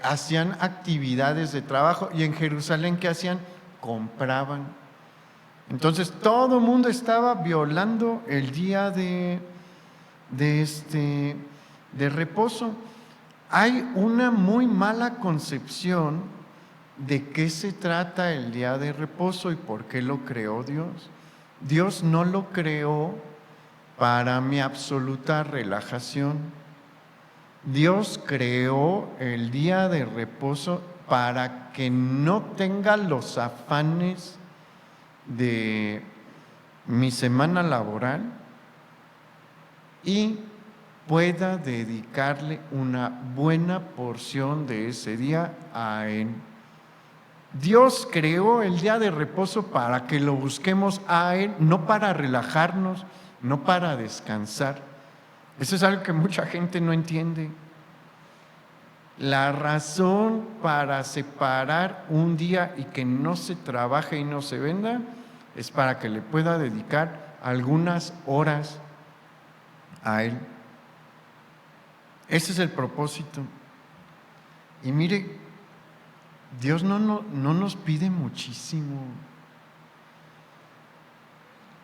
Hacían actividades de trabajo. Y en Jerusalén, ¿qué hacían? Compraban. Entonces todo el mundo estaba violando el día de reposo. Hay una muy mala concepción de qué se trata el día de reposo y por qué lo creó Dios. Dios no lo creó para mi absoluta relajación. Dios creó el día de reposo para que no tenga los afanes de mi semana laboral y pueda dedicarle una buena porción de ese día a Él. Dios creó el día de reposo para que lo busquemos a Él, no para relajarnos, no para descansar. Eso es algo que mucha gente no entiende. La razón para separar un día y que no se trabaje y no se venda es para que le pueda dedicar algunas horas a Él. Ese es el propósito. Y mire, Dios no nos pide muchísimo.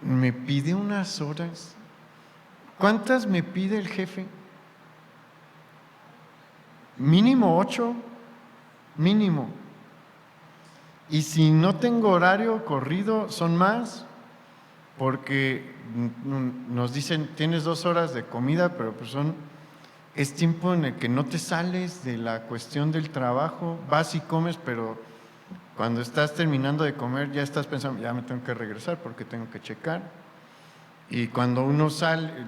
Me pide unas horas. ¿Cuántas me pide el jefe? Mínimo 8, mínimo. Y si no tengo horario corrido, son más, porque nos dicen, tienes 2 horas de comida, pero pues es tiempo en el que no te sales de la cuestión del trabajo, vas y comes, pero cuando estás terminando de comer ya estás pensando, ya me tengo que regresar porque tengo que checar. Y cuando uno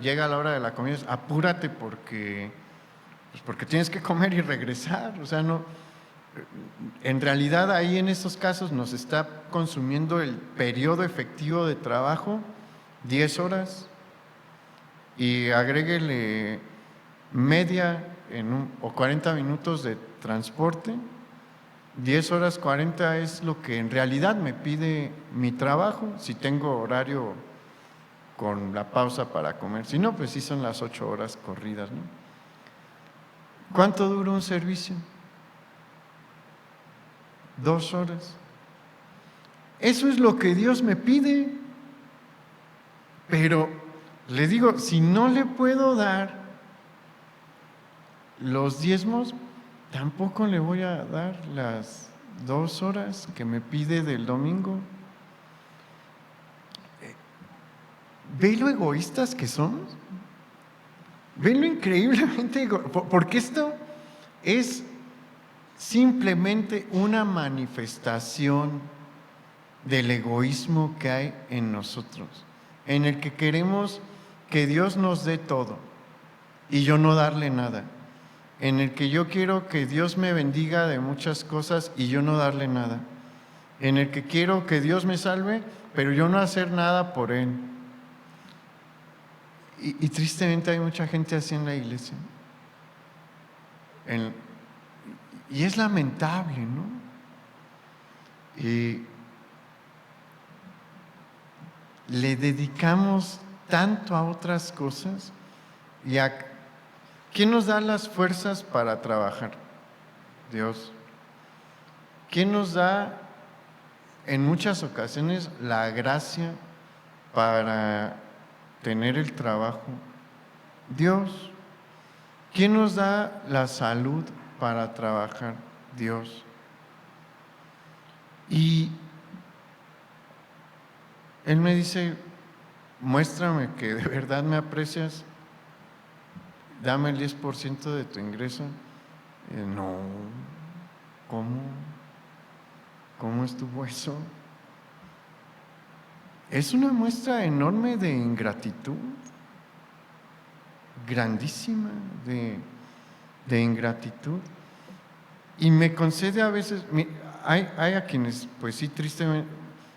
llega a la hora de la comida, apúrate porque tienes que comer y regresar. O sea, en realidad ahí en estos casos nos está consumiendo el periodo efectivo de trabajo, 10 horas, y agréguele media o 40 minutos de transporte. 10 horas 40 es lo que en realidad me pide mi trabajo, si tengo horario con la pausa para comer. Si no, pues sí son las 8 horas corridas, ¿no? ¿Cuánto dura un servicio? 2 horas. Eso es lo que Dios me pide. Pero le digo, si no le puedo dar los diezmos, tampoco le voy a dar las 2 horas que me pide del domingo. ¿Ve lo egoístas que somos? ¿Ve lo increíblemente egoístas? Porque esto es simplemente una manifestación del egoísmo que hay en nosotros, en el que queremos que Dios nos dé todo y yo no darle nada, en el que yo quiero que Dios me bendiga de muchas cosas y yo no darle nada, en el que quiero que Dios me salve, pero yo no hacer nada por Él. Y tristemente hay mucha gente así en la iglesia. Y es lamentable, ¿no? Y le dedicamos tanto a otras cosas. ¿Y quién nos da las fuerzas para trabajar? Dios. ¿Quién nos da en muchas ocasiones la gracia para tener el trabajo? Dios. ¿Quién nos da la salud para trabajar? Dios. Y Él me dice, muéstrame que de verdad me aprecias, dame el 10% de tu ingreso. No, ¿cómo estuvo eso? Es una muestra enorme de ingratitud, grandísima de ingratitud. Y me concede a veces, hay a quienes, pues sí, tristemente,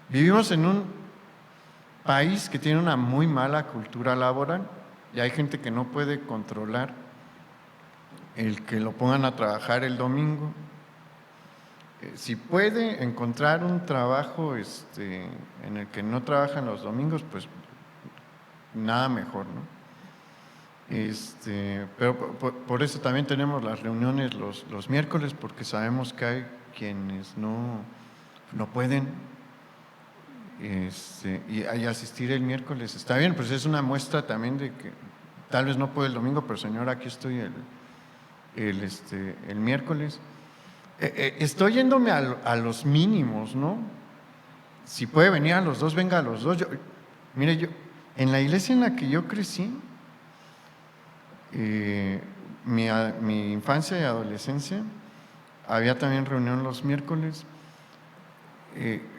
vivimos en un país que tiene una muy mala cultura laboral y hay gente que no puede controlar el que lo pongan a trabajar el domingo. Si puede encontrar un trabajo en el que no trabajan los domingos, pues nada mejor, ¿no? Pero por eso también tenemos las reuniones los miércoles, porque sabemos que hay quienes no pueden y asistir el miércoles. Está bien, pues es una muestra también de que tal vez no puedo el domingo, pero Señor, aquí estoy el miércoles. Estoy yéndome a los mínimos, ¿no? Si puede venir a los 2, venga a los 2. Mire, en la iglesia en la que yo crecí, mi infancia y adolescencia, había también reunión los miércoles.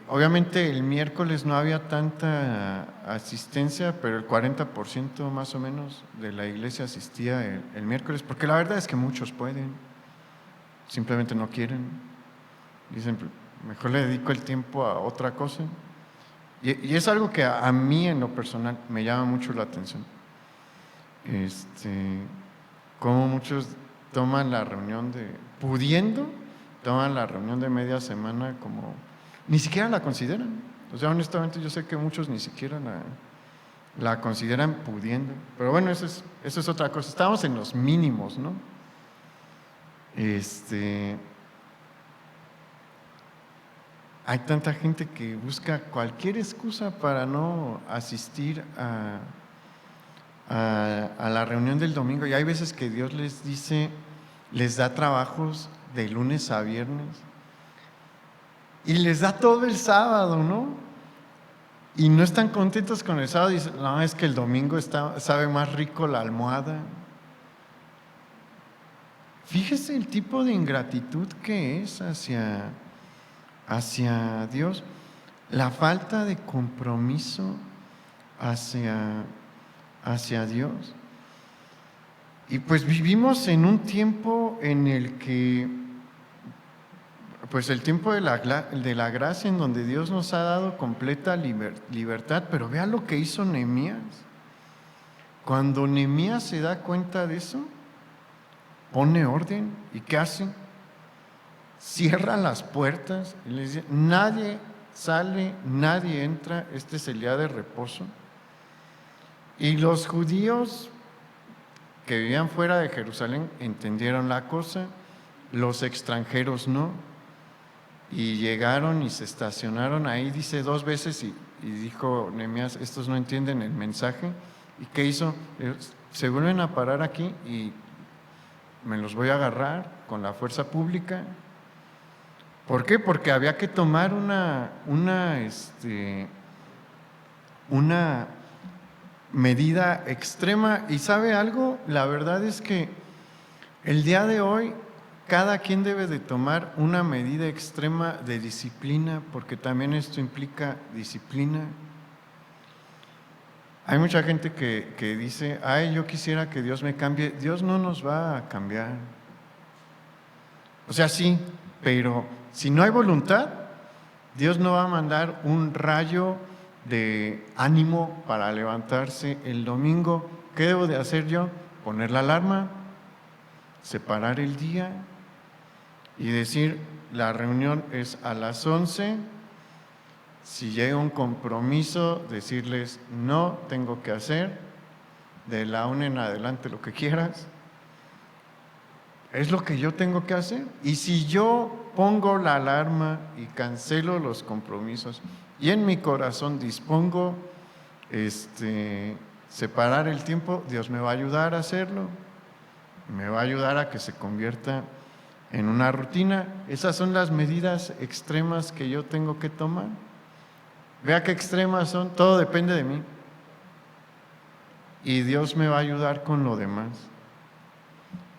Obviamente el miércoles no había tanta asistencia, pero el 40% más o menos de la iglesia asistía el miércoles, porque la verdad es que muchos pueden, simplemente no quieren. Dicen, mejor le dedico el tiempo a otra cosa. Y es algo que a mí en lo personal me llama mucho la atención. Como muchos toman la reunión toman la reunión de media semana como, ni siquiera la consideran. O sea, honestamente yo sé que muchos ni siquiera la consideran pudiendo. Pero bueno, eso es otra cosa. Estamos en los mínimos, ¿no? Hay tanta gente que busca cualquier excusa para no asistir a la reunión del domingo, y hay veces que Dios les dice, les da trabajos de lunes a viernes y les da todo el sábado, ¿no? Y no están contentos con el sábado y dicen, no, es que el domingo sabe más rico la almohada. Fíjese el tipo de ingratitud que es hacia Dios, la falta de compromiso hacia Dios. Y pues vivimos en un tiempo en el que, pues el tiempo de la gracia, en donde Dios nos ha dado completa libertad, pero vea lo que hizo Nehemías. Cuando Nehemías se da cuenta de eso, pone orden. ¿Y qué hace? Cierra las puertas y les dice, nadie sale, nadie entra, este es el día de reposo. Y los judíos que vivían fuera de Jerusalén entendieron la cosa, los extranjeros no, y llegaron y se estacionaron ahí, dice 2 veces, y dijo Nehemías, estos no entienden el mensaje. ¿Y qué hizo? Se vuelven a parar aquí y me los voy a agarrar con la fuerza pública. ¿Por qué? Porque había que tomar una medida extrema. ¿Y sabe algo? La verdad es que el día de hoy cada quien debe de tomar una medida extrema de disciplina, porque también esto implica disciplina. Hay mucha gente que dice, ay, yo quisiera que Dios me cambie. Dios no nos va a cambiar. O sea, sí, pero si no hay voluntad, Dios no va a mandar un rayo de ánimo para levantarse el domingo. ¿Qué debo de hacer yo? Poner la alarma, separar el día y decir, la reunión es a las 11. Si llega un compromiso, decirles, no, tengo que hacer, de la 1 en adelante lo que quieras. Es lo que yo tengo que hacer. Y si yo pongo la alarma y cancelo los compromisos y en mi corazón dispongo separar el tiempo, Dios me va a ayudar a hacerlo. Me va a ayudar a que se convierta en una rutina. Esas son las medidas extremas que yo tengo que tomar. Vea qué extremas son, todo depende de mí. Y Dios me va a ayudar con lo demás.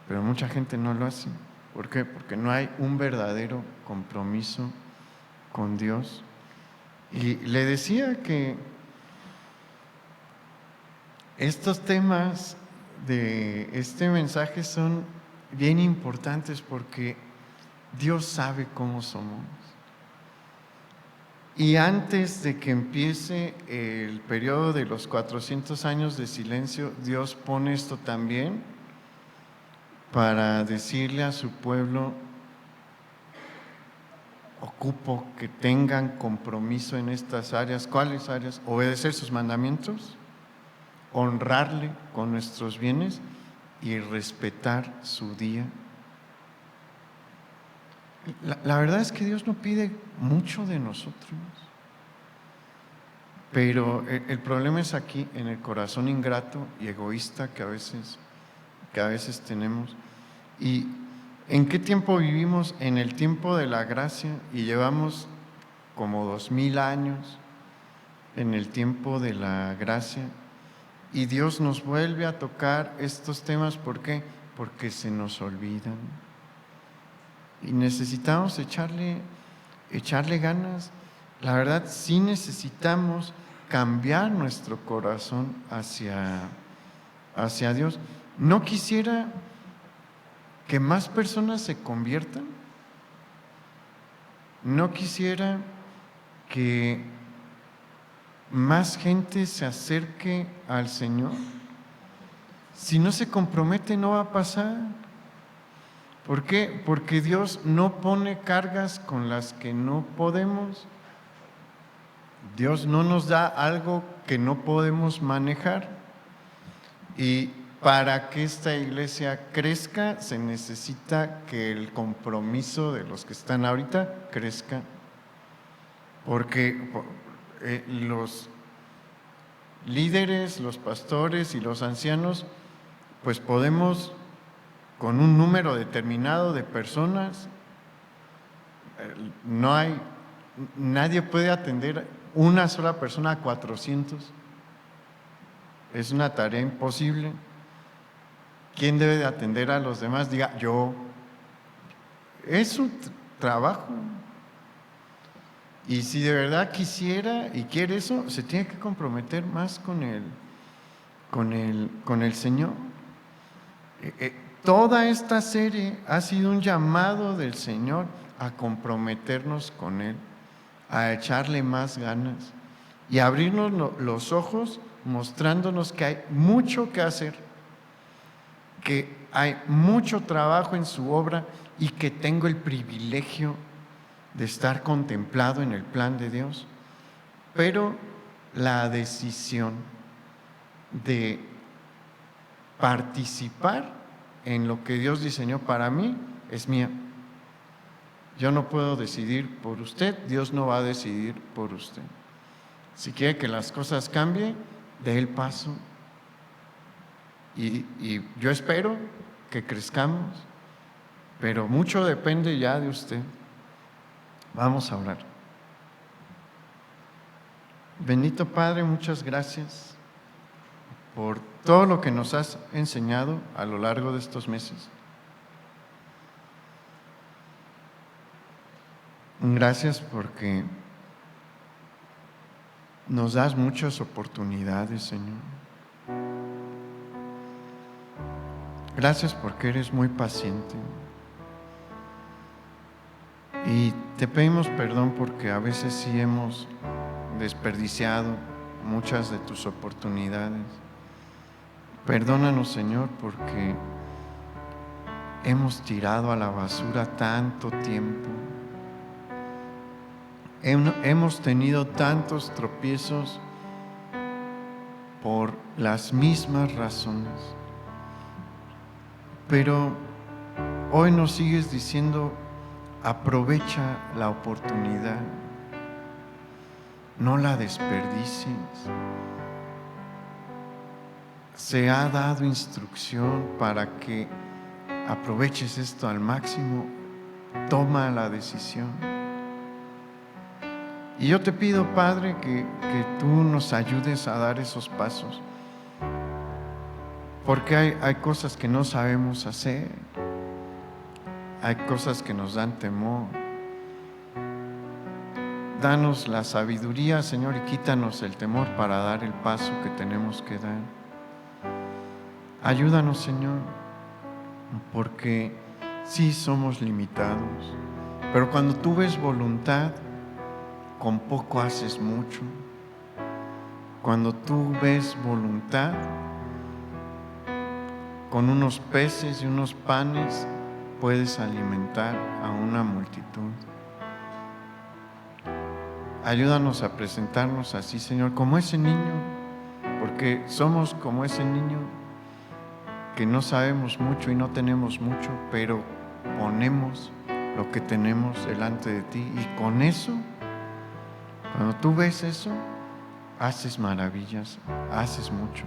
Pero mucha gente no lo hace. ¿Por qué? Porque no hay un verdadero compromiso con Dios. Y le decía que estos temas de este mensaje son bien importantes porque Dios sabe cómo somos. Y antes de que empiece el periodo de los 400 años de silencio, Dios pone esto también para decirle a su pueblo, ocupo que tengan compromiso en estas áreas. ¿Cuáles áreas? Obedecer sus mandamientos, honrarle con nuestros bienes y respetar su día. La verdad es que Dios no pide mucho de nosotros, pero el problema es aquí, en el corazón ingrato y egoísta que a veces tenemos. ¿Y en qué tiempo vivimos? En el tiempo de la gracia, y llevamos como 2000 años en el tiempo de la gracia, y Dios nos vuelve a tocar estos temas. ¿Por qué? Porque se nos olvidan. Y necesitamos echarle ganas. La verdad, sí necesitamos cambiar nuestro corazón hacia Dios. ¿No quisiera que más personas se conviertan? no quisiera que más gente se acerque al Señor. Si no se compromete, no va a pasar. ¿Por qué? Porque Dios no pone cargas con las que no podemos. Dios no nos da algo que no podemos manejar. Y para que esta iglesia crezca, se necesita que el compromiso de los que están ahorita crezca. Porque los líderes, los pastores y los ancianos, pues podemos, con un número determinado de personas, nadie puede atender una sola persona a 400. Es una tarea imposible. ¿Quién debe de atender a los demás? Diga, yo. Es un trabajo. Y si de verdad quisiera y quiere eso, se tiene que comprometer más con el Señor. Toda esta serie ha sido un llamado del Señor a comprometernos con Él, a echarle más ganas y a abrirnos los ojos, mostrándonos que hay mucho que hacer, que hay mucho trabajo en su obra y que tengo el privilegio de estar contemplado en el plan de Dios. Pero la decisión de participar en lo que Dios diseñó para mí es mía. Yo no puedo decidir por usted, Dios no va a decidir por usted. Si quiere que las cosas cambien, dé el paso. Y yo espero que crezcamos, pero mucho depende ya de usted. Vamos a orar. Bendito Padre, muchas gracias por todo lo que nos has enseñado a lo largo de estos meses. Gracias porque nos das muchas oportunidades, Señor. Gracias porque eres muy paciente. Y te pedimos perdón porque a veces sí hemos desperdiciado muchas de tus oportunidades. Perdónanos, Señor, porque hemos tirado a la basura tanto tiempo. Hemos tenido tantos tropiezos por las mismas razones. Pero hoy nos sigues diciendo, aprovecha la oportunidad, no la desperdicies. Se ha dado instrucción para que aproveches esto al máximo. Toma la decisión. Y yo te pido, Padre, que tú nos ayudes a dar esos pasos, porque hay cosas que no sabemos hacer, hay cosas que nos dan temor. Danos la sabiduría, Señor, y quítanos el temor para dar el paso que tenemos que dar. Ayúdanos, Señor, porque sí somos limitados, pero cuando tú ves voluntad, con poco haces mucho. Cuando tú ves voluntad, con unos peces y unos panes puedes alimentar a una multitud. Ayúdanos a presentarnos así, Señor, como ese niño, porque somos como ese niño que no sabemos mucho y no tenemos mucho, pero ponemos lo que tenemos delante de ti, y con eso, cuando tú ves eso, haces maravillas, haces mucho.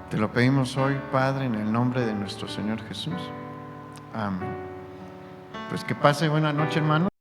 Te lo pedimos hoy, Padre, en el nombre de nuestro Señor Jesús. Amén. Pues que pase buena noche, hermano.